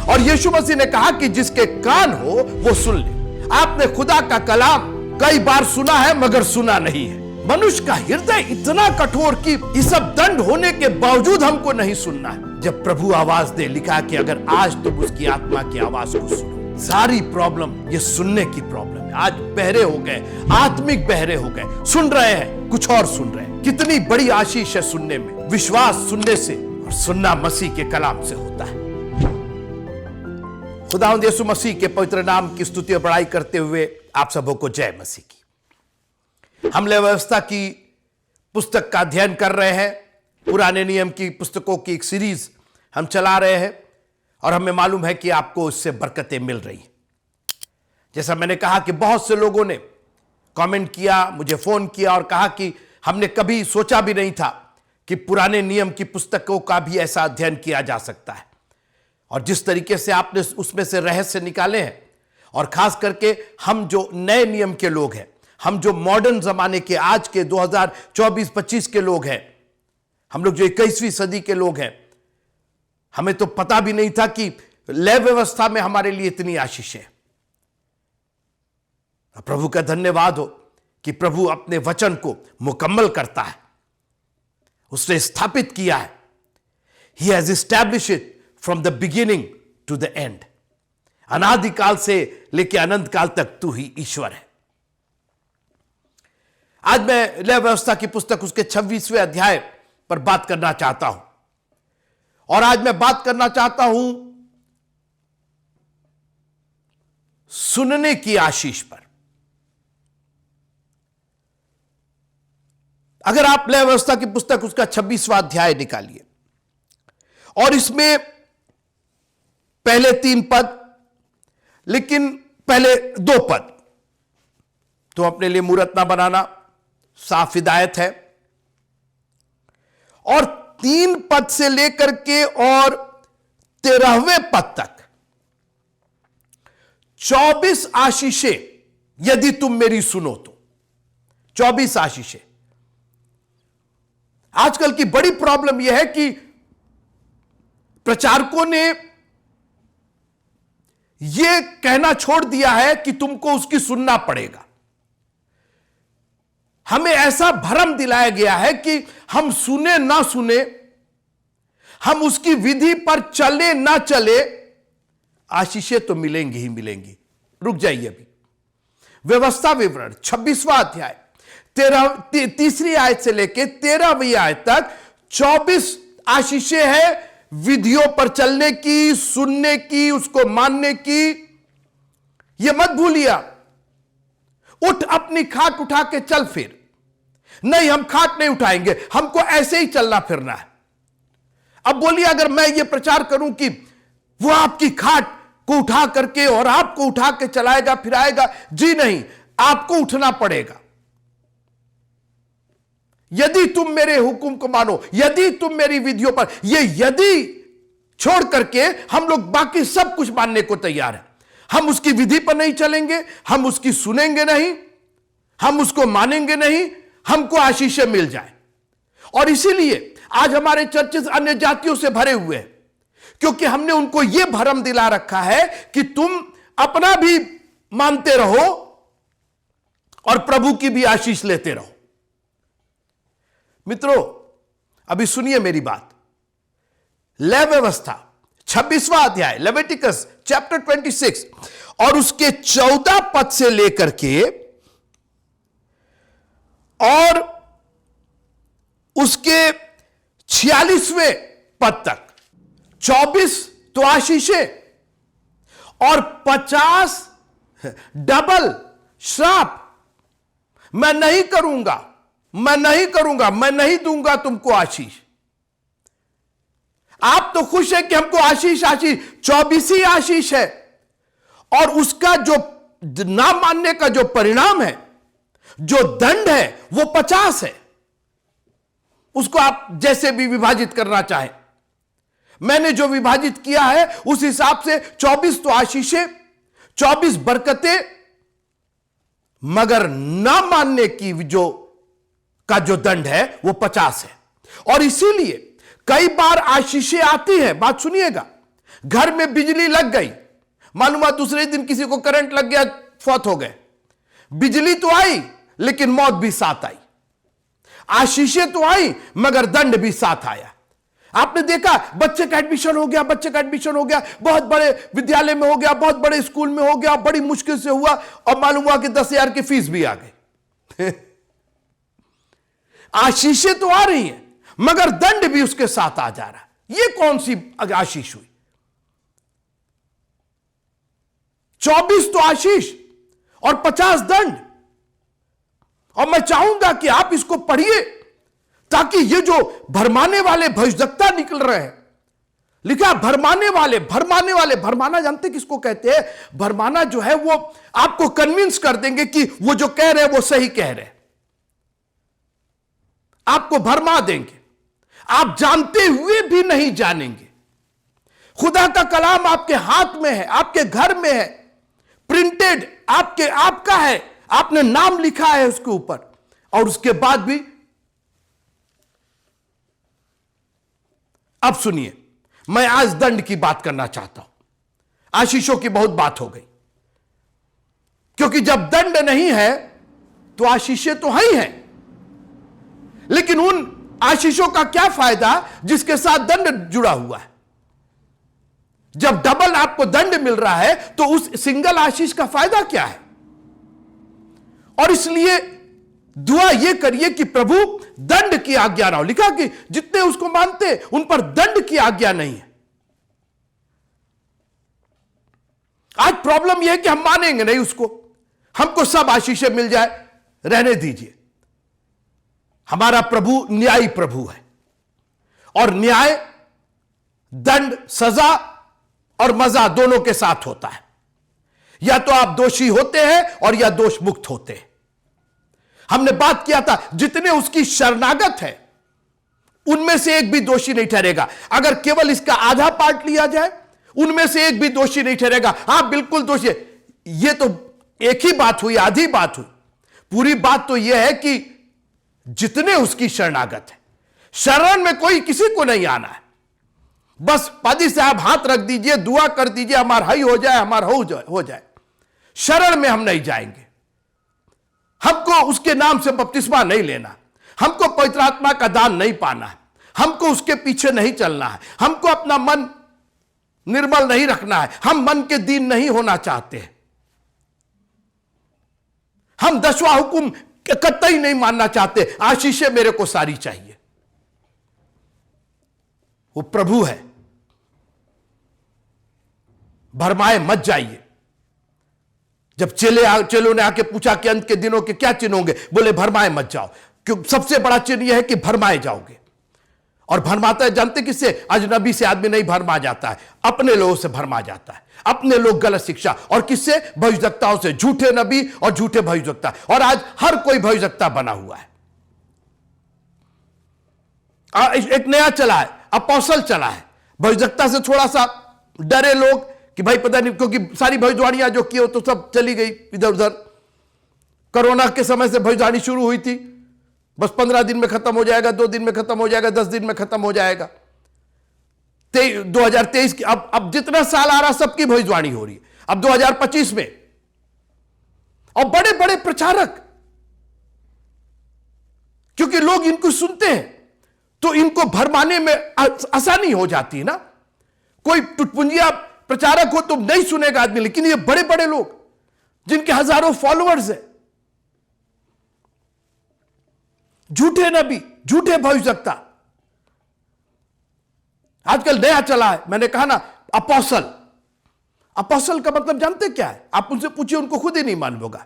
और यीशु मसीह ने कहा कि जिसके कान हो वो सुन ले। आपने खुदा का कलाम कई बार सुना है मगर सुना नहीं है। मनुष्य का हृदय इतना कठोर कि ये सब दंड होने के बावजूद हमको नहीं सुनना है। जब प्रभु आवाज दे, लिखा कि अगर आज तुम उसकी आत्मा की आवाज को सुनो। सारी प्रॉब्लम ये सुनने की प्रॉब्लम है। आज बहरे हो गए, आत्मिक बहरे हो गए, सुन रहे हैं कुछ और सुन रहे हैं। कितनी बड़ी आशीष है सुनने में। विश्वास सुनने से और सुनना मसीह के कलाम से होता है। खुदावंद यीशु मसीह के पवित्र नाम की स्तुति और बड़ाई करते हुए आप सबों को जय मसीह की। हम लेवी व्यवस्था की पुस्तक का अध्ययन कर रहे हैं। पुराने नियम की पुस्तकों की एक सीरीज हम चला रहे हैं और हमें मालूम है कि आपको इससे बरकतें मिल रही हैं। जैसा मैंने कहा कि बहुत से लोगों ने कमेंट किया, मुझे फोन किया और कहा कि हमने कभी सोचा भी नहीं था कि पुराने नियम की पुस्तकों का भी ऐसा अध्ययन किया जा सकता है। और जिस तरीके से आपने उसमें से रहस्य निकाले हैं, और खास करके हम जो नए नियम के लोग हैं, हम जो मॉडर्न जमाने के आज के 2024-25 के लोग हैं, हम लोग जो 21वीं सदी के लोग हैं, हमें तो पता भी नहीं था कि लेवी व्यवस्था में हमारे लिए इतनी आशीष है। प्रभु का धन्यवाद हो कि प्रभु अपने वचन को मुकम्मल करता है। उसने स्थापित किया है। He has established it from the beginning to the end. अनादिकाल से लेकर अनंत काल तक तू ही ईश्वर है। आज मैं लेवी व्यवस्था की पुस्तक उसके 26वें अध्याय पर बात करना चाहता हूं। और आज मैं बात करना चाहता हूं सुनने की आशीष पर। अगर आप लेवी व्यवस्था की पुस्तक उसका 26वां अध्याय निकालिए और इसमें पहले 3 पद, लेकिन पहले 2 पद तो अपने लिए मूर्त ना बनाना, साफ हिदायत है। और 3 पद से लेकर के और 13वें पद तक 24 आशीषें यदि तुम मेरी सुनो तो। 24 आशीषें। आजकल की बड़ी प्रॉब्लम यह है कि प्रचारकों ने यह कहना छोड़ दिया है कि तुमको उसकी सुनना पड़ेगा। हमें ऐसा भ्रम दिलाया गया है कि हम सुने ना सुने, हम उसकी विधि पर चले ना चले, आशीषें तो मिलेंगी ही मिलेंगी। रुक जाइए अभी। व्यवस्था विवरण 26वां अध्याय 3री आयत से लेकर 13वीं आयत तक 24 आशीषें हैं विधियों पर चलने की, सुनने की, उसको मानने की। यह मत भूलिए। उठ अपनी खाट उठा के चल फिर। नहीं, हम खाट नहीं उठाएंगे, हमको ऐसे ही चलना फिरना है। अब बोलिए, अगर मैं ये प्रचार करूं कि वो आपकी खाट को उठा करके और आपको उठा के चलाएगा फिराएगा, जी नहीं, आपको उठना पड़ेगा। यदि तुम मेरे हुक्म को मानो, यदि तुम मेरी विधियों पर, ये यदि छोड़ करके हम लोग बाकी सब कुछ मानने को तैयार हैं। हम उसकी विधि पर नहीं चलेंगे, हम उसकी सुनेंगे नहीं, हम उसको मानेंगे नहीं, हमको आशीषें मिल जाए। और इसीलिए आज हमारे चर्चेस अन्य जातियों से भरे हुए हैं, क्योंकि हमने उनको यह भ्रम दिला रखा है कि तुम अपना भी मानते रहो और प्रभु की भी आशीष लेते रहो। मित्रों, अभी सुनिए मेरी बात। लेवी व्यवस्था 26वां अध्याय, लेविटिकस चैप्टर 26 और उसके 14 पद से लेकर के और उसके 46वें पद तक 24 तो आशीषें और 50 डबल श्राप। मैं नहीं करूंगा, मैं नहीं करूंगा, मैं नहीं दूंगा तुमको आशीष। आप तो खुश है कि हमको आशीष आशीष, 24 ही आशीष है। और उसका जो ना मानने का जो परिणाम है, जो दंड है, वो 50 है। उसको आप जैसे भी विभाजित करना चाहें। मैंने जो विभाजित किया है उस हिसाब से 24 तो आशीषें, 24 बरकतें, मगर ना मानने की का जो दंड है वो 50 है। और इसीलिए कई बार आशीषें आती है, बात सुनिएगा, घर में बिजली लग गई, मालूम हुआ दूसरे दिन किसी को करंट लग गया, फौत हो गए। बिजली तो आई लेकिन मौत भी साथ आई। आशीषें तो आई मगर दंड भी साथ आया। आपने देखा बच्चे का एडमिशन हो गया, बच्चे का एडमिशन हो गया, बहुत बड़े विद्यालय में हो गया, बहुत बड़े स्कूल में हो गया, बड़ी मुश्किल से हुआ और मालूम हुआ कि 10,000 की फीस भी आ गई। आशीषें तो आ रही हैं मगर दंड भी उसके साथ आ जा रहा है। यह कौन सी आशीष हुई? 24 तो आशीष और 50 दंड। और मैं चाहूंगा कि आप इसको पढ़िए ताकि ये जो भरमाने वाले भविष्यवक्ता निकल रहे हैं, लिखा भरमाने वाले, भरमाने वाले, भरमाना जानते किसको कहते हैं? भरमाना जो है वो आपको कन्विंस कर देंगे कि वो जो कह रहे हैं वो सही कह रहे हैं, आपको भरमा देंगे, आप जानते हुए भी नहीं जानेंगे। खुदा का कलाम आपके हाथ में है, आपके घर में है, प्रिंटेड आपका है, आपने नाम लिखा है उसके ऊपर, और उसके बाद भी। अब सुनिए, मैं आज दंड की बात करना चाहता हूं। आशीषों की बहुत बात हो गई, क्योंकि जब दंड नहीं है तो आशीषें तो ही हैं, लेकिन उन आशीषों का क्या फायदा जिसके साथ दंड जुड़ा हुआ है? जब डबल आपको दंड मिल रहा है तो उस सिंगल आशीष का फायदा क्या है? और इसलिए दुआ यह करिए कि प्रभु दंड की आज्ञा ना हो। लिखा कि जितने उसको मानते उन पर दंड की आज्ञा नहीं है। आज प्रॉब्लम यह है कि हम मानेंगे नहीं उसको, हमको सब आशीषें मिल जाए, रहने दीजिए। हमारा प्रभु न्यायी प्रभु है, और न्याय, दंड, सजा और मजा दोनों के साथ होता है। या तो आप दोषी होते हैं और या दोष मुक्त होते हैं। हमने बात किया था जितने उसकी शरणागत है उनमें से एक भी दोषी नहीं ठहरेगा। अगर केवल इसका आधा पार्ट लिया जाए उनमें से एक भी दोषी नहीं ठहरेगा। हाँ बिल्कुल दोषी है, यह तो एक ही बात हुई, आधी बात हुई। पूरी बात तो यह है कि जितने उसकी शरणागत है, शरण में कोई किसी को नहीं आना है। बस पादी साहब हाथ रख दीजिए, दुआ कर दीजिए, हमारा हई हो जाए, हमारा हो जाए। शरण में हम नहीं जाएंगे। हमको उसके नाम से बपतिस्मा नहीं लेना, हमको पवित्र आत्मा का दान नहीं पाना है, हमको उसके पीछे नहीं चलना है, हमको अपना मन निर्मल नहीं रखना है, हम मन के दीन नहीं होना चाहते हैं, हम 10वां हुक्म कतई नहीं मानना चाहते। आशीषें मेरे को सारी चाहिए। वो प्रभु है, भरमाए मत जाइए। जब चेलों ने आके पूछा कि अंत के दिनों के क्या चिन्ह होंगे, बोले भरमाए मत जाओ, क्योंकि सबसे बड़ा चिन्ह यह है कि भरमाए जाओगे। और भरमाता है जानते किससे? अजनबी से आदमी नहीं भरमा जाता है, अपने लोगों से भरमा जाता है। अपने लोग गलत शिक्षा, और किससे? भविष्यवक्ताओं से, झूठे नबी और झूठे भविष्यवक्ता। और आज हर कोई भविष्यवक्ता बना हुआ है। एक नया चला है, अपोस्टल चला है। भविष्यवक्ता से थोड़ा सा डरे लोग कि भाई पता नहीं, क्योंकि सारी भविष्यवाणियां जो की हो तो सब चली गई इधर उधर। कोरोना के समय से भविष्यवाणी शुरू हुई थी, बस 15 दिन में खत्म हो जाएगा, 2 दिन में खत्म हो जाएगा, 10 दिन में खत्म हो जाएगा। 2023 की अब जितना साल आ रहा सबकी भविष्यवाणी हो रही है। अब 2025 में, और बड़े बड़े प्रचारक, क्योंकि लोग इनको सुनते हैं तो इनको भरमाने में आसानी हो जाती है ना। कोई टुटपुंजिया प्रचारक हो तो नहीं सुनेगा आदमी, लेकिन ये बड़े बड़े लोग जिनके हजारों फॉलोअर्स हैं, झूठे नबी, झूठे भविष्यवक्ता। आजकल नया चला है, मैंने कहा ना, अपोस्टल। अपोस्टल का मतलब जानते क्या है? आप उनसे पूछिए, उनको खुद ही नहीं मालूम होगा।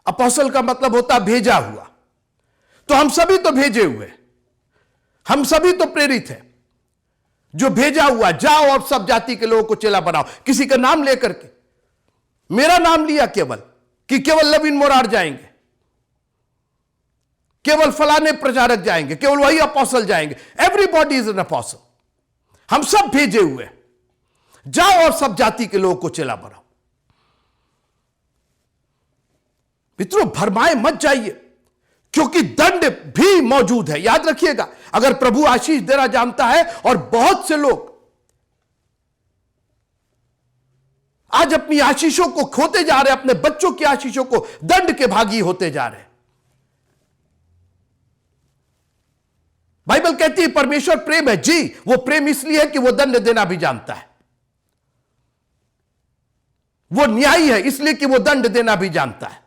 अपोस्टल का मतलब होता भेजा हुआ। तो हम सभी तो भेजे हुए, हम सभी तो प्रेरित हैं, जो भेजा हुआ। जाओ और सब जाति के लोगों को चेला बनाओ, किसी का नाम लेकर के। मेरा नाम लिया केवल कि केवल लवीन मोरार जाएंगे, केवल फलाने प्रचारक जाएंगे, केवल वही अपोस्टल जाएंगे। Everybody is an apostle. हम सब भेजे हुए, जाओ और सब जाति के लोगों को चेला बनाओ। मित्रों, भरमाए मत जाइए, क्योंकि दंड भी मौजूद है। याद रखिएगा, अगर प्रभु आशीष देना जानता है और बहुत से लोग आज अपनी आशीषों को खोते जा रहे हैं, अपने बच्चों की आशीषों को दंड के भागी होते जा रहे हैं। बाइबल कहती है परमेश्वर प्रेम है। जी, वो प्रेम इसलिए है कि वो दंड देना भी जानता है। वो न्यायी है इसलिए कि वो दंड देना भी जानता है।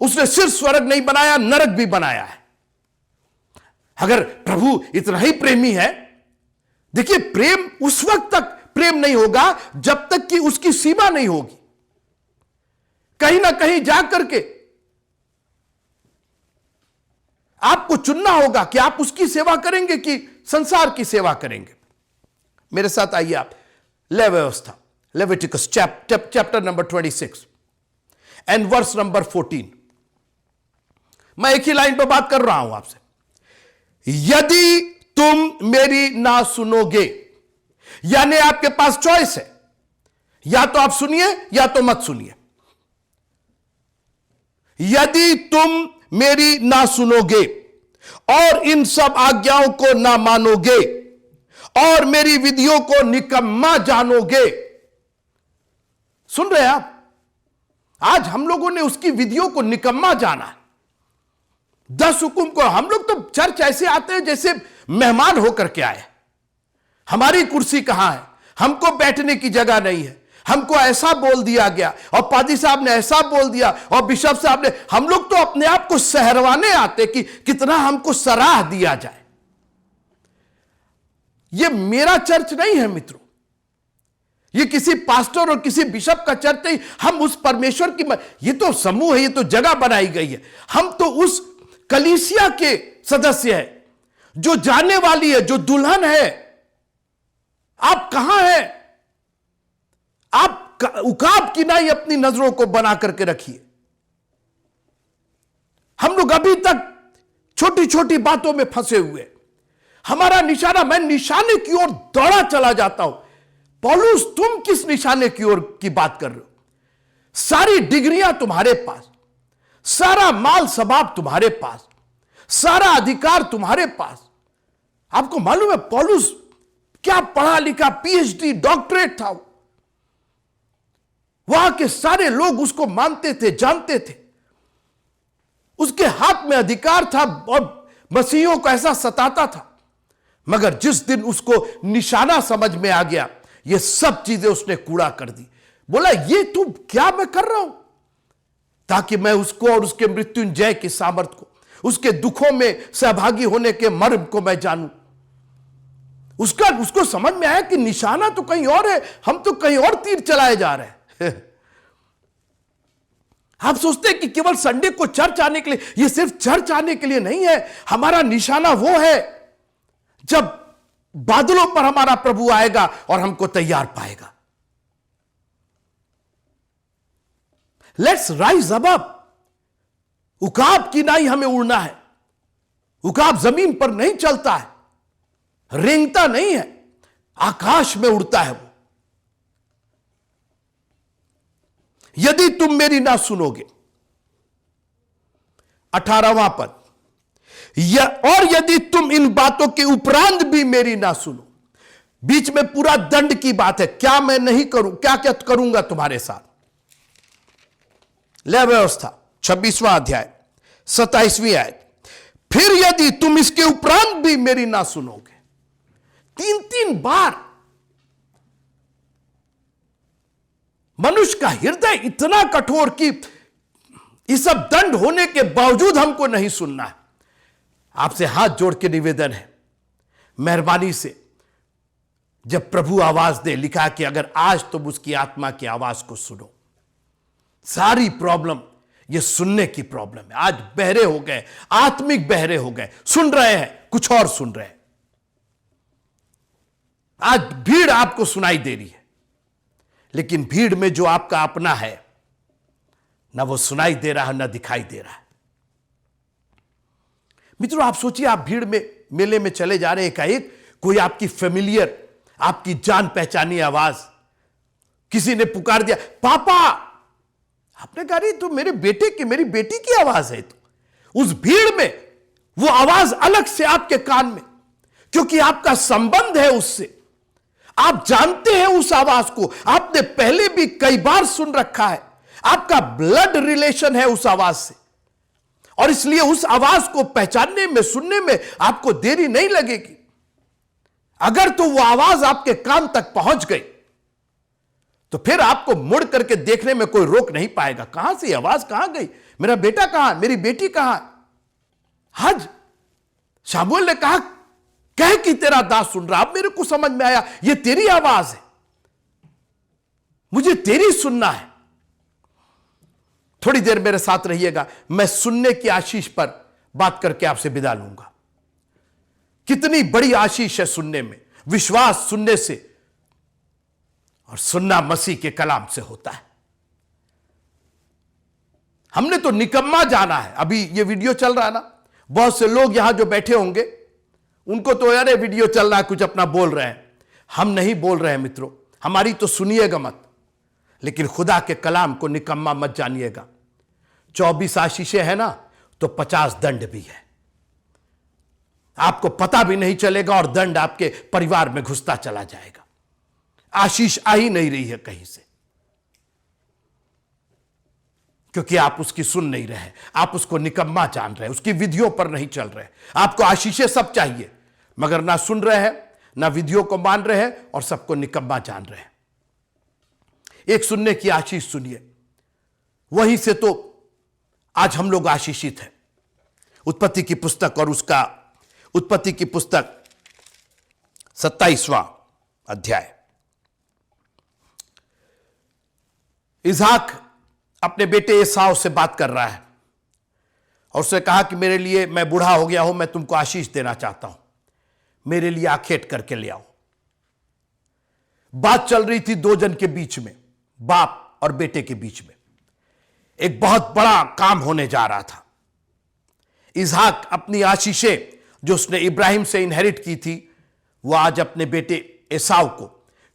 उसने सिर्फ स्वर्ग नहीं बनाया, नरक भी बनाया है। अगर प्रभु इतना ही प्रेमी है, देखिए प्रेम उस वक्त तक प्रेम नहीं होगा जब तक कि उसकी सीमा नहीं होगी। कहीं ना कहीं जाकर के आपको चुनना होगा कि आप उसकी सेवा करेंगे कि संसार की सेवा करेंगे। मेरे साथ आइए आप लय व्यवस्था, Leviticus chapter number 26 and verse number 14। मैं एक ही लाइन पर बात कर रहा हूं आपसे। यदि तुम मेरी ना सुनोगे, यानी आपके पास चॉइस है, या तो आप सुनिए या तो मत सुनिए। यदि तुम मेरी ना सुनोगे और इन सब आज्ञाओं को ना मानोगे और मेरी विधियों को निकम्मा जानोगे। सुन रहे हैं आप? आज हम लोगों ने उसकी विधियों को निकम्मा जाना। 10 हुक्म को हम लोग तो चर्च ऐसे आते हैं जैसे मेहमान होकर के आए। हमारी कुर्सी कहां है, हमको बैठने की जगह नहीं है, हमको ऐसा बोल दिया गया और पादी साहब ने ऐसा बोल दिया और बिशप साहब ने। हम लोग तो अपने आप को सहरवाने आते कि कितना हमको सराह दिया जाए। यह मेरा चर्च नहीं है मित्रों, ये किसी पास्टर और किसी बिशप का चर्च नहीं। हम उस परमेश्वर की, ये तो समूह है, ये तो जगह बनाई गई है। हम तो उस कलीसिया के सदस्य हैं जो जाने वाली है, जो दुल्हन है। आप कहां हैं? आप उकाब की नाई अपनी नजरों को बना करके रखिए। हम लोग अभी तक छोटी छोटी बातों में फंसे हुए। हमारा निशाना, मैं निशाने की ओर दौड़ा चला जाता हूं। पौलुस, तुम किस निशाने की ओर की बात कर रहे हो? सारी डिग्रियां तुम्हारे पास, सारा माल सबाब तुम्हारे पास, सारा अधिकार तुम्हारे पास। आपको मालूम है पौलुस क्या पढ़ा लिखा, पीएचडी, डॉक्टरेट था। वहां के सारे लोग उसको मानते थे, जानते थे। उसके हाथ में अधिकार था और मसीहियों को ऐसा सताता था। मगर जिस दिन उसको निशाना समझ में आ गया, ये सब चीजें उसने कूड़ा कर दी। बोला ये तू क्या मैं कर रहा हूं, ताकि मैं उसको और उसके मृत्युंजय की सामर्थ को, उसके दुखों में सहभागी होने के मर्म को मैं जानूं। उसको समझ में आया कि निशाना तो कहीं और है, हम तो कहीं और तीर चलाए जा रहे हैं। आप सोचते हैं कि केवल संडे को चर्च आने के लिए, यह सिर्फ चर्च आने के लिए नहीं है। हमारा निशाना वो है जब बादलों पर हमारा प्रभु आएगा और हमको तैयार पाएगा। Let's rise above. उकाब की नाई हमें उड़ना है। उकाब जमीन पर नहीं चलता है, रेंगता नहीं है, आकाश में उड़ता है वो। यदि तुम मेरी ना सुनोगे, 18वां पद, और यदि तुम इन बातों के उपरांत भी मेरी ना सुनो। बीच में पूरा दंड की बात है। क्या मैं नहीं करूं, क्या क्या करूंगा तुम्हारे साथ। लय व्यवस्था 26वां अध्याय 27वीं आयत। फिर यदि तुम इसके उपरांत भी मेरी ना सुनोगे। 3 बार मनुष्य का हृदय इतना कठोर कि इस सब दंड होने के बावजूद हमको नहीं सुनना है। आपसे हाथ जोड़ के निवेदन है, मेहरबानी से जब प्रभु आवाज दे, लिखा कि अगर आज तुम उसकी आत्मा की आवाज को सुनो। सारी प्रॉब्लम ये सुनने की प्रॉब्लम है। आज बहरे हो गए, आत्मिक बहरे हो गए, सुन रहे हैं कुछ और सुन रहे हैं। आज भीड़ आपको सुनाई दे रही है, लेकिन भीड़ में जो आपका अपना है, ना वो सुनाई दे रहा है ना दिखाई दे रहा है। मित्रों, आप सोचिए, आप भीड़ में, मेले में चले जा रहे हैं, एकाएक कोई आपकी फेमिलियर, आपकी जान पहचानी आवाज, किसी ने पुकार दिया पापा। आपने कहा नहीं, तो मेरे बेटे की, मेरी बेटी की आवाज है। तो उस भीड़ में वो आवाज अलग से आपके कान में, क्योंकि आपका संबंध है उससे, आप जानते हैं उस आवाज को, आपने पहले भी कई बार सुन रखा है, आपका ब्लड रिलेशन है उस आवाज से, और इसलिए उस आवाज को पहचानने में, सुनने में आपको देरी नहीं लगेगी। अगर तो वो आवाज आपके कान तक पहुंच गई तो फिर आपको मुड़ करके देखने में कोई रोक नहीं पाएगा। कहां से आवाज, कहां गई, मेरा बेटा कहां, मेरी बेटी कहां। आज शामुएल ने कहा, कह कि तेरा दास सुन रहा। अब मेरे को समझ में आया, ये तेरी आवाज है, मुझे तेरी सुनना है। थोड़ी देर मेरे साथ रहिएगा, मैं सुनने की आशीष पर बात करके आपसे विदा लूंगा। कितनी बड़ी आशीष है सुनने में, विश्वास सुनने से, और सुनना मसीह के कलाम से होता है। हमने तो निकम्मा जाना है। अभी ये वीडियो चल रहा है ना, बहुत से लोग यहां जो बैठे होंगे उनको तो यार वीडियो चल रहा है, कुछ अपना बोल रहे हैं। हम नहीं बोल रहे हैं मित्रों, हमारी तो सुनिएगा मत, लेकिन खुदा के कलाम को निकम्मा मत जानिएगा। 24 आशीषें हैं ना, तो 50 दंड भी है। आपको पता भी नहीं चलेगा और दंड आपके परिवार में घुसता चला जाएगा। आशीष आ ही नहीं रही है कहीं से, क्योंकि आप उसकी सुन नहीं रहे, आप उसको निकम्मा जान रहे हैं, उसकी विधियों पर नहीं चल रहे। आपको आशीषें सब चाहिए, मगर ना सुन रहे हैं, ना विधियों को मान रहे हैं, और सबको निकम्मा जान रहे हैं। एक सुनने की आशीष सुनिए, वहीं से तो आज हम लोग आशीषित हैं। उत्पत्ति की पुस्तक, और उसका उत्पत्ति की पुस्तक 27वां अध्याय। इसहाक अपने बेटे एसाव से बात कर रहा है और उसने कहा कि मेरे लिए, मैं बूढ़ा हो गया हूं, मैं तुमको आशीष देना चाहता हूं, मेरे लिए आखेट करके ले आओ। बात चल रही थी दो जन के बीच में, बाप और बेटे के बीच में। एक बहुत बड़ा काम होने जा रहा था। इसहाक अपनी आशीषें जो उसने इब्राहिम से इनहेरिट की थी, वो आज अपने बेटे एसाव को,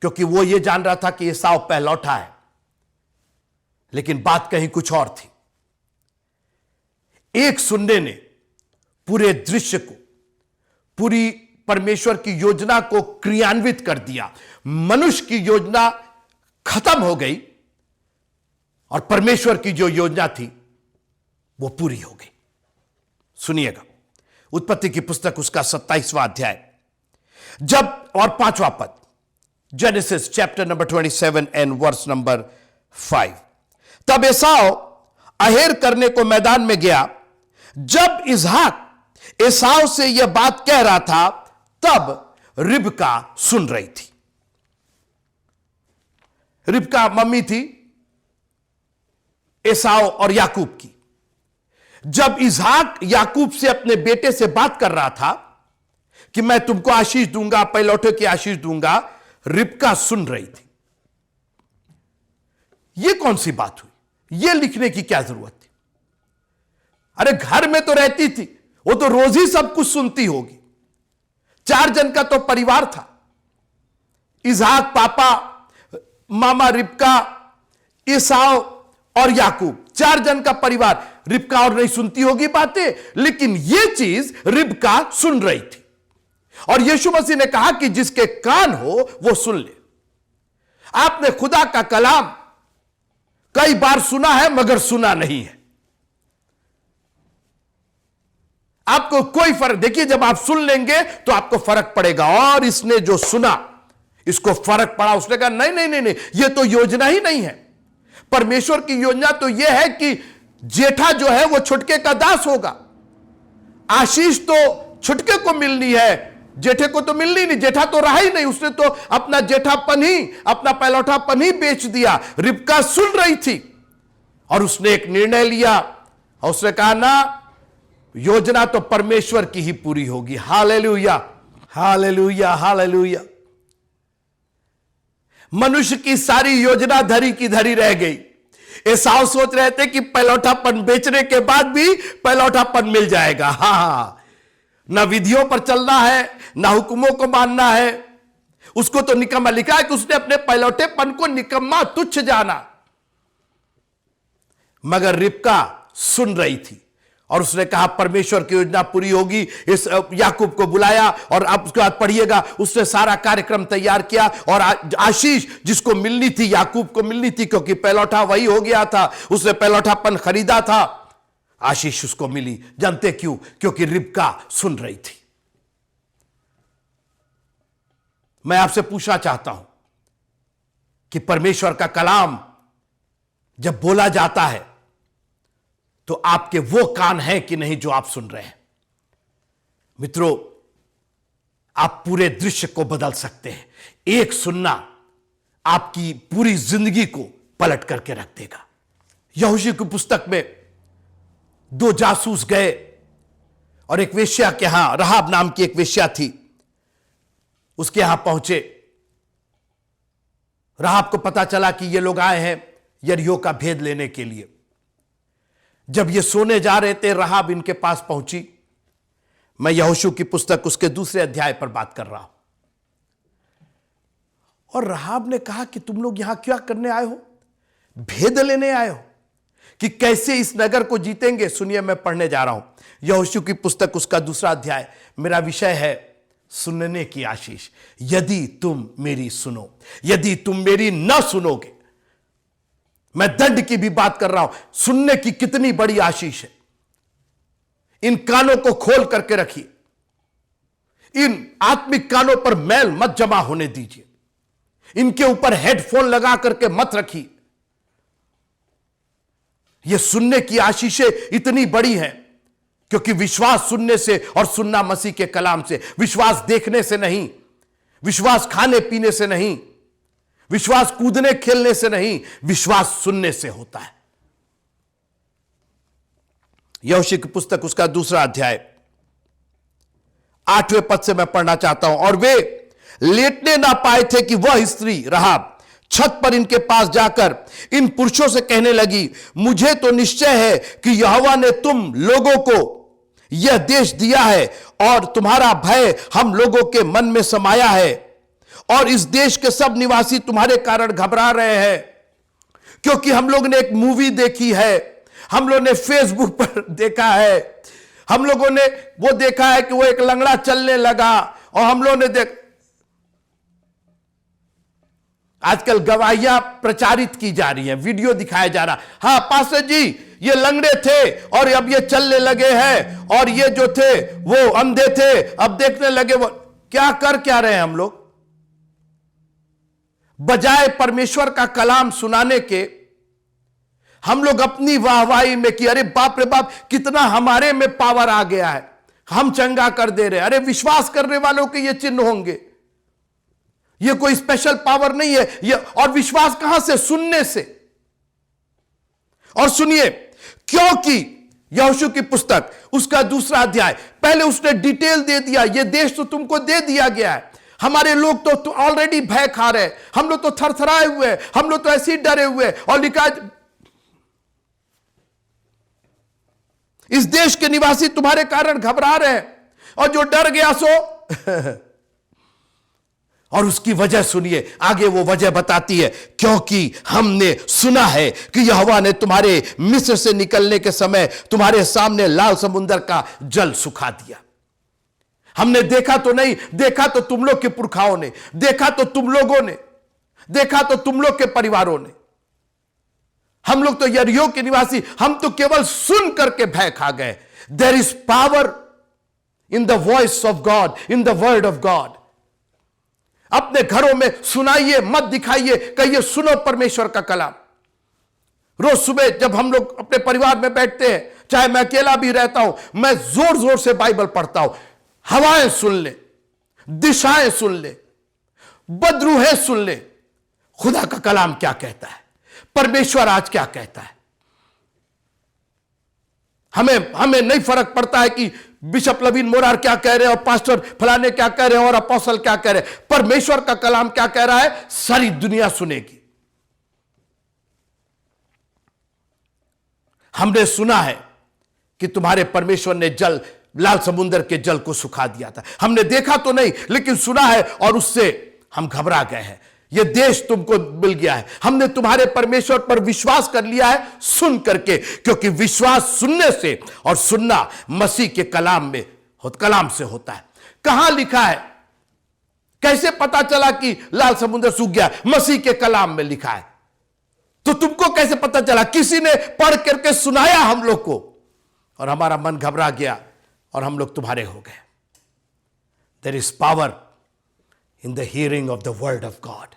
क्योंकि वो ये जान रहा था कि एसाव पहलौठा है, लेकिन बात कहीं कुछ और थी। एक सुनने ने पूरे दृश्य को, पूरी परमेश्वर की योजना को क्रियान्वित कर दिया। मनुष्य की योजना खत्म हो गई और परमेश्वर की जो योजना थी वो पूरी हो गई। सुनिएगा, उत्पत्ति की पुस्तक उसका 27वां अध्याय, जब, और 5वां पद, Genesis chapter number 27 and verse number 5। तब एसाव अहेर करने को मैदान में गया। जब इसहाक एसाव से यह बात कह रहा था, तब रिबका सुन रही थी। रिबका मम्मी थी एसाव और याकूब की। जब इसहाक याकूब से, अपने बेटे से बात कर रहा था कि मैं तुमको आशीष दूंगा, पहलौठे की आशीष दूंगा, रिबका सुन रही थी। यह कौन सी बात हुई? यह लिखने की क्या जरूरत थी? अरे घर में तो रहती थी, वो तो रोज ही सब कुछ सुनती होगी। 4 जन का तो परिवार था, इसहाक, पापा, मामा रिबका, एसाव और याकूब, 4 जन का परिवार। रिबका और नहीं सुनती होगी बातें, लेकिन यह चीज रिबका सुन रही थी। और यीशु मसीह ने कहा कि जिसके कान हो वो सुन ले। आपने खुदा का कलाम कई बार सुना है, मगर सुना नहीं है। आपको कोई फर्क, देखिए, जब आप सुन लेंगे तो आपको फर्क पड़ेगा। और इसने जो सुना, इसको फर्क पड़ा। उसने कहा नहीं नहीं नहीं नहीं, यह तो योजना ही नहीं है। परमेश्वर की योजना तो यह है कि जेठा जो है वो छुटके का दास होगा। आशीष तो छुटके को मिलनी है, जेठे को तो मिलनी नहीं। जेठा तो रहा ही नहीं, उसने तो अपना जेठापन ही, अपना पहलौठापन ही बेच दिया। रिबका सुन रही थी और उसने एक निर्णय लिया और उसने कहा ना, योजना तो परमेश्वर की ही पूरी होगी। Hallelujah, hallelujah, hallelujah. मनुष्य की सारी योजना धरी की धरी रह गई। एसाव सोच रहे थे कि पहलौठापन बेचने के बाद भी पहलौठापन मिल जाएगा। हाँ, ना विधियों पर चलना है, ना हुक्मों को मानना है। उसको तो निकम्मा लिखा है कि उसने अपने पहलौठेपन को निकम्मा, तुच्छ जाना। मगर रिबका सुन रही थी और उसने कहा परमेश्वर की योजना पूरी होगी। इस याकूब को बुलाया और अब उसके बाद पढ़िएगा, उसने सारा कार्यक्रम तैयार किया और आशीष जिसको मिलनी थी, याकूब को मिलनी थी, क्योंकि पहलौठा वही हो गया था, उसने पहलौठापन खरीदा था, आशीष उसको मिली। जानते क्यों? क्योंकि रिबका सुन रही थी। मैं आपसे पूछना चाहता हूं कि परमेश्वर का कलाम जब बोला जाता है तो आपके वो कान हैं कि नहीं जो आप सुन रहे हैं? मित्रों, आप पूरे दृश्य को बदल सकते हैं। एक सुनना आपकी पूरी जिंदगी को पलट करके रख देगा। यहोशू की पुस्तक में 2 जासूस गए और एक वेश्या के यहां, राहाब नाम की एक वेश्या थी, उसके यहां पहुंचे। राहाब को पता चला कि ये लोग आए हैं यरीहो का भेद लेने के लिए। जब ये सोने जा रहे थे, राहाब इनके पास पहुंची। मैं यहोशू की पुस्तक उसके 2 अध्याय पर बात कर रहा हूं। और राहाब ने कहा कि तुम लोग यहां क्या करने आए हो? भेद लेने आए हो कि कैसे इस नगर को जीतेंगे? सुनिए, मैं पढ़ने जा रहा हूं यहोशू की पुस्तक उसका 2 अध्याय। मेरा विषय है सुनने की आशीष। यदि तुम मेरी सुनो, यदि तुम मेरी न सुनोगे। मैं दंड की भी बात कर रहा हूं। सुनने की कितनी बड़ी आशीष है। इन कानों को खोल करके रखिए। इन आत्मिक कानों पर मैल मत जमा होने दीजिए। इनके ऊपर हेडफोन लगा करके मत रखिए। यह सुनने की आशीषें इतनी बड़ी हैं क्योंकि विश्वास सुनने से और सुनना मसीह के कलाम से। विश्वास देखने से नहीं, विश्वास खाने पीने से नहीं, विश्वास कूदने खेलने से नहीं, विश्वास सुनने से होता है। यहोशू की पुस्तक उसका 2 अध्याय 8वें पद से मैं पढ़ना चाहता हूं। और वे लेटने ना पाए थे कि वह स्त्री राहाब छत पर इनके पास जाकर इन पुरुषों से कहने लगी, मुझे तो निश्चय है कि यहोवा ने तुम लोगों को यह देश दिया है और तुम्हारा भय हम लोगों के मन में समाया है और इस देश के सब निवासी तुम्हारे कारण घबरा रहे हैं। क्योंकि हम लोग ने एक मूवी देखी है, हम लोग ने फेसबुक पर देखा है, हम लोगों ने वो देखा है कि वो एक लंगड़ा चलने लगा और हम लोग ने आजकल गवाहियां प्रचारित की जा रही हैं, वीडियो दिखाया जा रहा। हाँ पास्टर जी, ये लंगड़े थे और अब ये चलने लगे हैं, और ये जो थे वो अंधे थे, अब देखने लगे। वो क्या रहे हैं हम लोग? बजाय परमेश्वर का कलाम सुनाने के, हम लोग अपनी वाहवाही में कि अरे बाप रे बाप, कितना हमारे में पावर आ गया है, हम चंगा कर दे रहे। अरे विश्वास करने वालों के ये चिन्ह होंगे, ये कोई स्पेशल पावर नहीं है ये। और विश्वास कहां से? सुनने से। और सुनिए, क्योंकि यहोशू की पुस्तक उसका 2 अध्याय, पहले उसने डिटेल दे दिया, ये देश तो तुमको दे दिया गया है। हमारे लोग तो ऑलरेडी भय खा रहे हैं, हम लोग तो थरथराए हुए हैं, हम लोग तो ऐसे ही डरे हुए हैं। और लिखा, इस देश के निवासी तुम्हारे कारण घबरा रहे हैं, और जो डर गया सो और उसकी वजह सुनिए, आगे वो वजह बताती है, क्योंकि हमने सुना है कि यहोवा ने तुम्हारे मिस्र से निकलने के समय तुम्हारे सामने लाल समुद्र का जल सुखा दिया। हमने देखा तो नहीं, देखा तो तुम लोग के पुरखाओं ने, देखा तो तुम लोगों ने, देखा तो तुम लोग के परिवारों ने। हम लोग तो यरीहो के निवासी, हम तो केवल सुन करके भय खा गए। There is power in the voice of God, in the word of God. अपने घरों में सुनाइए, मत दिखाइए, कहिए सुनो परमेश्वर का कलाम। रोज सुबह जब हम लोग अपने परिवार में बैठते हैं, चाहे मैं अकेला भी रहता हूं, मैं जोर जोर से बाइबल पढ़ता हूं। हवाएं सुन ले, दिशाएं सुन ले, बदरूहें सुन ले, खुदा का कलाम क्या कहता है, परमेश्वर आज क्या कहता है। हमें नहीं फर्क पड़ता है कि बिशप लवीन मोरार क्या कह रहे हैं और पास्टर फलाने क्या कह रहे हैं और अपोस्टल क्या कह रहे हैं। परमेश्वर का कलाम क्या कह रहा है, सारी दुनिया सुनेगी। हमने सुना है कि तुम्हारे परमेश्वर ने जल, लाल समुद्र के जल को सुखा दिया था। हमने देखा तो नहीं, लेकिन सुना है और उससे हम घबरा गए हैं। यह देश तुमको मिल गया है, हमने तुम्हारे परमेश्वर पर विश्वास कर लिया है सुन करके, क्योंकि विश्वास सुनने से और सुनना मसीह के कलाम से होता है। कहां लिखा है? कैसे पता चला कि लाल समुद्र सूख गया? मसीह के कलाम में लिखा है। तो तुमको कैसे पता चला? किसी ने पढ़ करके सुनाया हम लोग को, और हमारा मन घबरा गया और हम लोग तुम्हारे हो गए। There is power in the hearing of the word of God.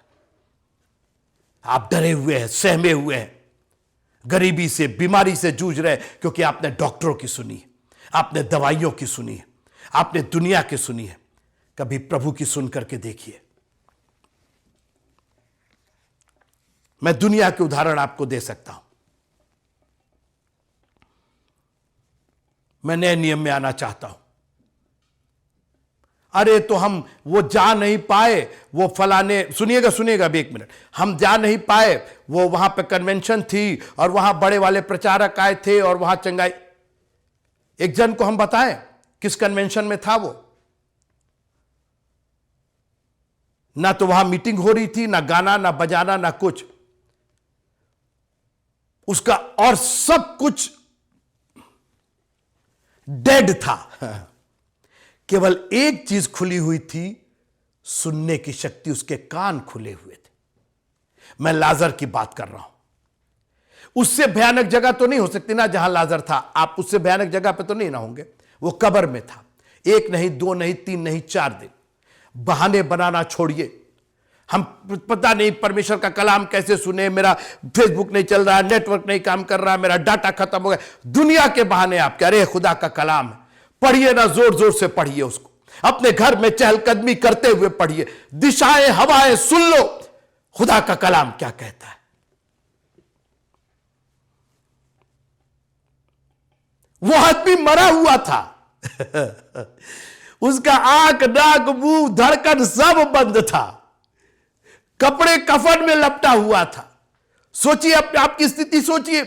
आप डरे हुए हैं, सहमे हुए हैं, गरीबी से, बीमारी से जूझ रहे हैं, क्योंकि आपने डॉक्टरों की सुनी है, आपने दवाइयों की सुनी है, आपने दुनिया की सुनी है। कभी प्रभु की सुन करके देखिए। मैं दुनिया के उदाहरण आपको दे सकता हूं। मैं नए नियम में आना चाहता हूं। अरे तो हम वो जा नहीं पाए, वो फलाने, सुनिएगा अभी एक मिनट, हम जा नहीं पाए, वो वहां पे कन्वेंशन थी और वहां बड़े वाले प्रचारक आए थे और वहां चंगाई। एक जन को हम बताएं किस कन्वेंशन में था वो? ना तो वहां मीटिंग हो रही थी, ना गाना, ना बजाना, ना कुछ उसका, और सब कुछ डेड था। केवल एक चीज खुली हुई थी, सुनने की शक्ति, उसके कान खुले हुए थे। मैं लाजर की बात कर रहा हूं। उससे भयानक जगह तो नहीं हो सकती ना जहां लाजर था। आप उससे भयानक जगह पे तो नहीं ना होंगे। वो कब्र में था। 1 नहीं, 2 नहीं, 3 नहीं, 4 दिन। बहाने बनाना छोड़िए। हम पता नहीं परमेश्वर का कलाम कैसे सुने, मेरा फेसबुक नहीं चल रहा, नेटवर्क नहीं काम कर रहा, मेरा डाटा खत्म हो गया, दुनिया के बहाने आप कह रहे खुदा का कलाम है। पढ़िए ना, जोर जोर से पढ़िए उसको, अपने घर में चहलकदमी करते हुए पढ़िए, दिशाएं हवाएं सुन लो, खुदा का कलाम क्या कहता है। वो आदमी मरा हुआ था। उसका आंख, नाक, मुंह, धड़कन सब बंद था, कपड़े कफन में लपटा हुआ था। सोचिए, आपकी स्थिति सोचिए।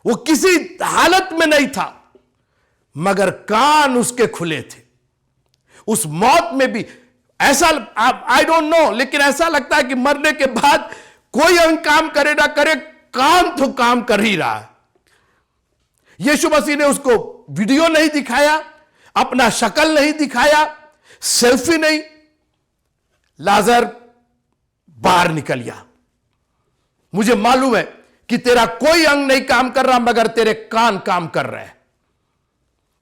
वो किसी हालत में नहीं था, मगर कान उसके खुले थे। उस मौत में भी ऐसा, आई डोंट नो, लेकिन ऐसा लगता है कि मरने के बाद कोई अंग काम करे ना करे, कान तो काम कर ही रहा है। यीशु मसीह ने उसको वीडियो नहीं दिखाया, अपना शक्ल नहीं दिखाया, सेल्फी नहीं। लाजर बाहर निकल गया। मुझे मालूम है कि तेरा कोई अंग नहीं काम कर रहा, मगर तेरे कान काम कर रहे हैं।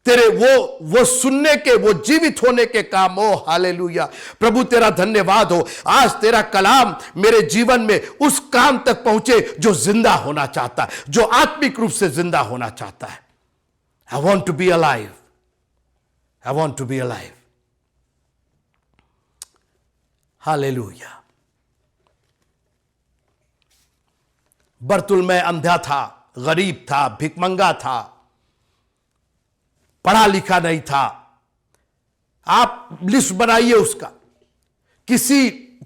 तेरे वो सुनने के, वो जीवित होने के काम। ओ हालेलुया, प्रभु तेरा धन्यवाद हो। आज तेरा कलाम मेरे जीवन में उस काम तक पहुंचे जो जिंदा होना चाहता है, जो आत्मिक रूप से जिंदा होना चाहता है। I want to be alive, I want to be alive. Hallelujah. Bartimaeus अंधा था, गरीब था, भिखमंगा था, पढ़ा लिखा नहीं था। आप लिस्ट बनाइए उसका,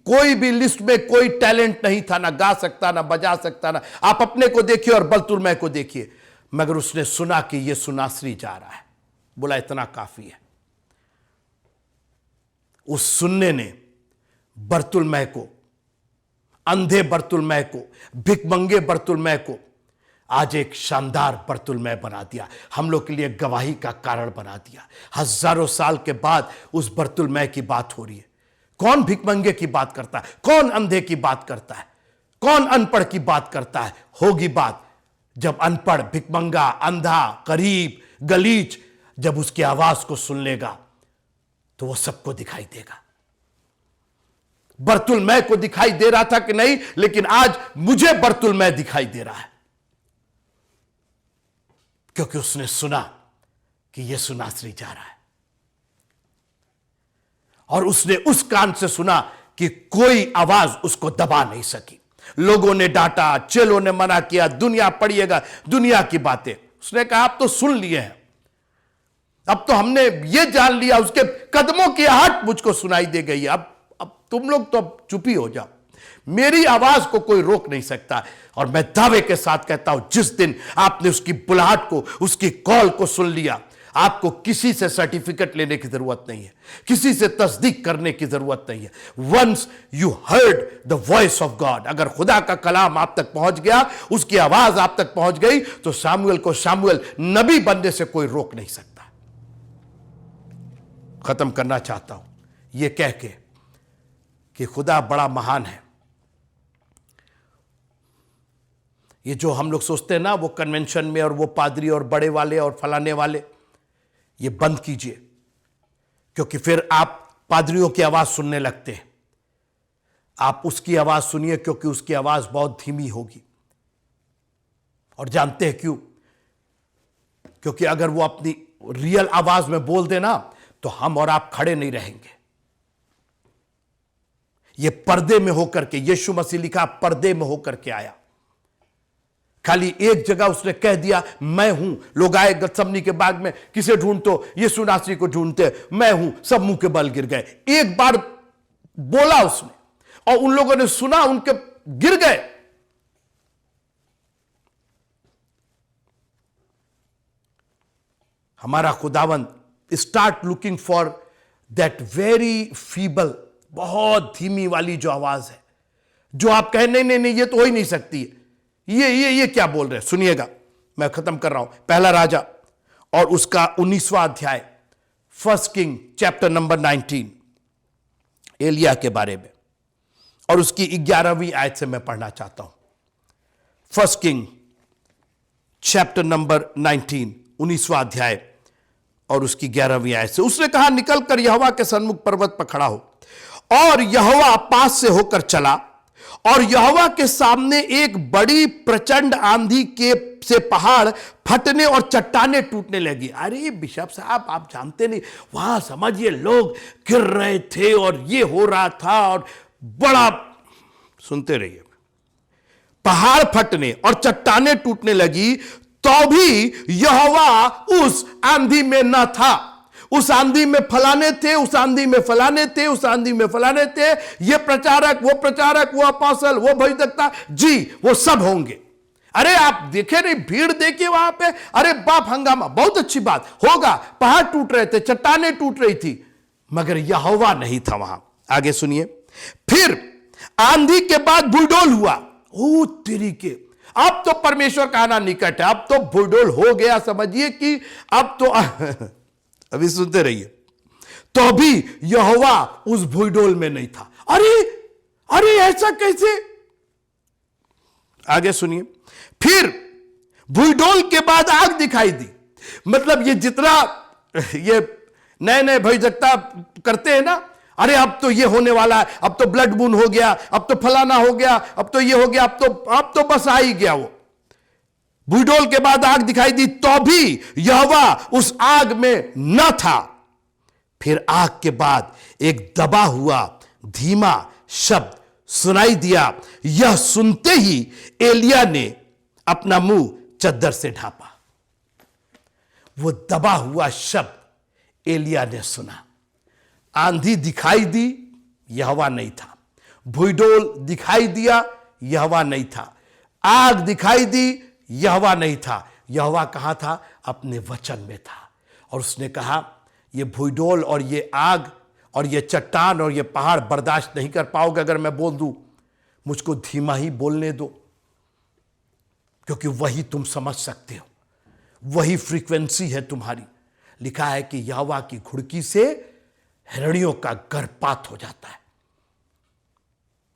कोई भी लिस्ट में कोई टैलेंट नहीं था, ना गा सकता, ना बजा सकता, ना। आप अपने को देखिए और बरतुल्मै को देखिए। मगर उसने सुना कि यह सुनासरी जा रहा है, बोला इतना काफी है। उस सुनने ने बरतुल्मै को, अंधे बरतुल्मै को, भिखमंगे बरतुल्मै को आज एक शानदार बरतुल्मै बना दिया, हम लोग के लिए गवाही का कारण बना दिया। हजारों साल के बाद उस बरतुल्मै की बात हो रही है। कौन भिखमंगे की बात करता है? कौन अंधे की बात करता है? कौन अनपढ़ की बात करता है? होगी बात जब अनपढ़, भिखमंगा, अंधा, गरीब, गलीच जब उसकी आवाज को सुन लेगा तो वो सबको दिखाई देगा। बरतुल्मै को दिखाई दे रहा था कि नहीं, लेकिन आज मुझे बरतुल्मै दिखाई दे रहा है, क्योंकि उसने सुना कि यीशु नासरी जा रहा है। और उसने उस कान से सुना कि कोई आवाज उसको दबा नहीं सकी। लोगों ने डांटा, चेलों ने मना किया, दुनिया पढ़िएगा, दुनिया की बातें। उसने कहा अब तो सुन लिए हैं, अब तो हमने ये जान लिया, उसके कदमों की आहट मुझको सुनाई दे गई। अब तुम लोग तो अब चुप ही हो जाओ, मेरी आवाज को कोई रोक नहीं सकता। और मैं दावे के साथ कहता हूं, जिस दिन आपने उसकी बुलाहट को, उसकी कॉल को सुन लिया, आपको किसी से सर्टिफिकेट लेने की जरूरत नहीं है, किसी से तस्दीक करने की जरूरत नहीं है। Once you heard the voice of God, अगर खुदा का कलाम आप तक पहुंच गया, उसकी आवाज आप तक पहुंच गई, तो सामुएल को सामुएल नबी बनने से कोई रोक नहीं सकता। खत्म करना चाहता हूं यह कह के कि खुदा बड़ा महान है। ये जो हम लोग सोचते हैं ना, वो कन्वेंशन में और वो पादरी और बड़े वाले और फलाने वाले, ये बंद कीजिए, क्योंकि फिर आप पादरियों की आवाज सुनने लगते हैं। आप उसकी आवाज सुनिए, क्योंकि उसकी आवाज बहुत धीमी होगी। और जानते हैं क्यों? क्योंकि अगर वो अपनी रियल आवाज में बोल देना, तो हम और आप खड़े नहीं रहेंगे। ये पर्दे में होकर के, यीशु मसीह लिखा पर्दे में होकर के आया। खाली एक जगह उसने कह दिया मैं हूं। लोग आए गतसमनी के बाग में, किसे ढूंढते हो? यीशु नासरी को ढूंढते, मैं हूं। सब मुंह के बल गिर गए। एक बार बोला उसने, और उन लोगों ने सुना, उनके गिर गए। हमारा खुदावंद start looking for that very feeble, बहुत धीमी वाली जो आवाज है, जो आप कहें नहीं नहीं नहीं, ये तो हो ही नहीं सकती है। ये क्या बोल रहे हैं? सुनिएगा, मैं खत्म कर रहा हूं। पहला राजा और उसका 19वां अध्याय, फर्स्ट किंग चैप्टर नंबर 19, एलिया के बारे में, और उसकी 11वीं आयत से मैं पढ़ना चाहता हूं। फर्स्ट किंग चैप्टर नंबर 19, 19वां अध्याय और उसकी 11वीं आयत से। उसने कहा, निकल कर यहोवा के सन्मुख पर्वत पर खड़ा हो। और यहोवा पास से होकर चला, और यहोवा के सामने एक बड़ी प्रचंड आंधी के से पहाड़ फटने और चट्टाने टूटने लगी। अरे बिशप साहब, आप जानते नहीं, वहां समझिए लोग गिर रहे थे और ये हो रहा था, और बड़ा, सुनते रहिए, पहाड़ फटने और चट्टाने टूटने लगी, तो भी यहोवा उस आंधी में न था। उस आंधी में फलाने थे, उस आंधी में फलाने थे, उस आंधी में फलाने थे। ये प्रचारक, वो अपोस्तल, वो भविष्यद्वक्ता, जी वो सब होंगे। अरे आप देखे नहीं, भीड़ देखिए वहां पे, अरे बाप हंगामा, बहुत अच्छी बात होगा। पहाड़ टूट रहे थे, चट्टाने टूट रही थी, मगर यहोवा नहीं था वहां। आगे सुनिए, फिर आंधी के बाद बुलडोल हुआ। ओ तेरी के, अब तो परमेश्वर का आना निकट है, अब तो बुलडोल हो गया, समझिए कि अब तो अभी सुनते रहिए, तो भी यहोवा उस भूडोल में नहीं था। अरे अरे ऐसा कैसे? आगे सुनिए, फिर भूडोल के बाद आग दिखाई दी। मतलब ये जितना ये नए नए भविष्यद्वक्ता करते हैं ना, अरे अब तो ये होने वाला है, अब तो ब्लड मून हो गया, अब तो फलाना हो गया, अब तो ये हो गया, अब तो बस आ ही गया वो। भूडोल के बाद आग दिखाई दी, तो भी यहोवा उस आग में न था। फिर आग के बाद एक दबा हुआ धीमा शब्द सुनाई दिया। यह सुनते ही एलिया ने अपना मुंह चद्दर से ढांपा। वो दबा हुआ शब्द एलिया ने सुना। आंधी दिखाई दी, यहोवा नहीं था। भूडोल दिखाई दिया, यहोवा नहीं था। आग दिखाई दी, यहोवा नहीं था। यहोवा कहां था? अपने वचन में था। और उसने कहा, ये भूडोल और ये आग और ये चट्टान और ये पहाड़ बर्दाश्त नहीं कर पाओगे अगर मैं बोल दूं। मुझको धीमा ही बोलने दो, क्योंकि वही तुम समझ सकते हो, वही फ्रीक्वेंसी है तुम्हारी। लिखा है कि यहोवा की घुड़की से हिरणियों का गर्भपात हो जाता है।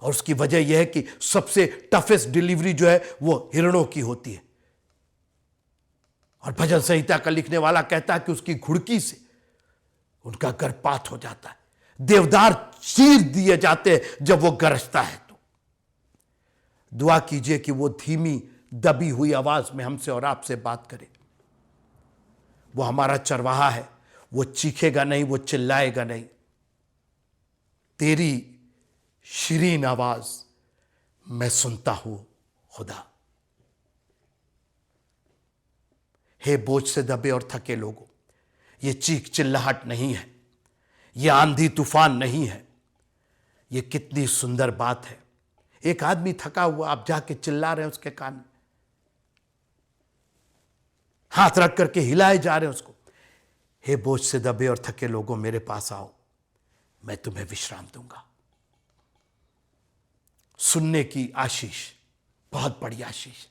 और उसकी वजह यह है कि सबसे टफेस्ट डिलीवरी जो है वो हिरणों की होती है। और भजन संहिता का लिखने वाला कहता है कि उसकी घुड़की से उनका गर्भपात हो जाता है। देवदार चीर दिए जाते हैं जब वो गरजता है। तो दुआ कीजिए कि वो धीमी दबी हुई आवाज में हमसे और आपसे बात करे। वो हमारा चरवाहा है, वो चीखेगा नहीं, वो चिल्लाएगा नहीं। तेरी शीरीन आवाज मैं सुनता हूं खुदा। हे बोझ से दबे और थके लोगों, ये चीख चिल्लाहट नहीं है, ये आंधी तूफान नहीं है। ये कितनी सुंदर बात है। एक आदमी थका हुआ, आप जाके चिल्ला रहे हैं उसके कान में, हाथ रख करके हिलाए जा रहे हैं उसको। हे बोझ से दबे और थके लोगों, मेरे पास आओ, मैं तुम्हें विश्राम दूंगा। सुनने की आशीष बहुत बड़ी आशीष।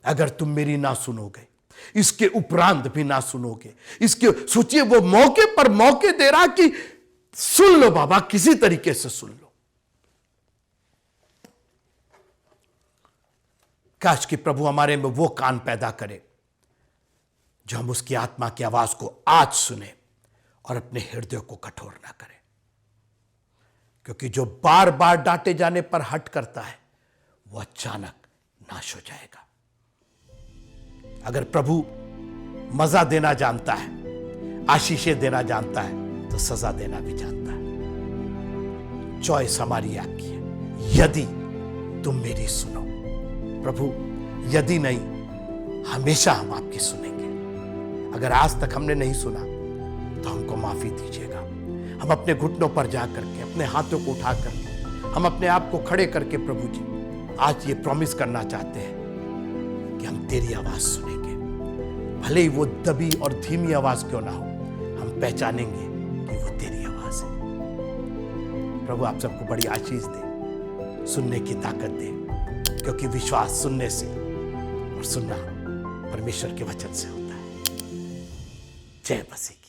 अगर तुम मेरी ना सुनोगे, इसके उपरांत भी ना सुनोगे, इसके सोचिए वो मौके पर मौके दे रहा कि सुन लो बाबा, किसी तरीके से सुन लो। काश कि प्रभु हमारे में वो कान पैदा करे जो हम उसकी आत्मा की आवाज को आज सुने और अपने हृदय को कठोर ना करें। क्योंकि जो बार बार डांटे जाने पर हट करता है वो अचानक नाश हो जाएगा। अगर प्रभु मजा देना जानता है, आशीषें देना जानता है, तो सजा देना भी जानता है। चॉइस हमारी आपकी है, यदि तुम मेरी सुनो। प्रभु यदि नहीं, हमेशा हम आपकी सुनेंगे। अगर आज तक हमने नहीं सुना तो हमको माफी दीजिएगा। हम अपने घुटनों पर जा करके, अपने हाथों को उठा करके, हम अपने आप को खड़े करके प्रभु जी आज ये प्रॉमिस करना चाहते हैं कि हम तेरी आवाज सुनेंगे। भले ही वो दबी और धीमी आवाज क्यों ना हो, हम पहचानेंगे कि वो तेरी आवाज है। प्रभु आप सबको बड़ी आशीष दे, सुनने की ताकत दे, क्योंकि विश्वास सुनने से और सुनना परमेश्वर के वचन से होता है। जय मसीह।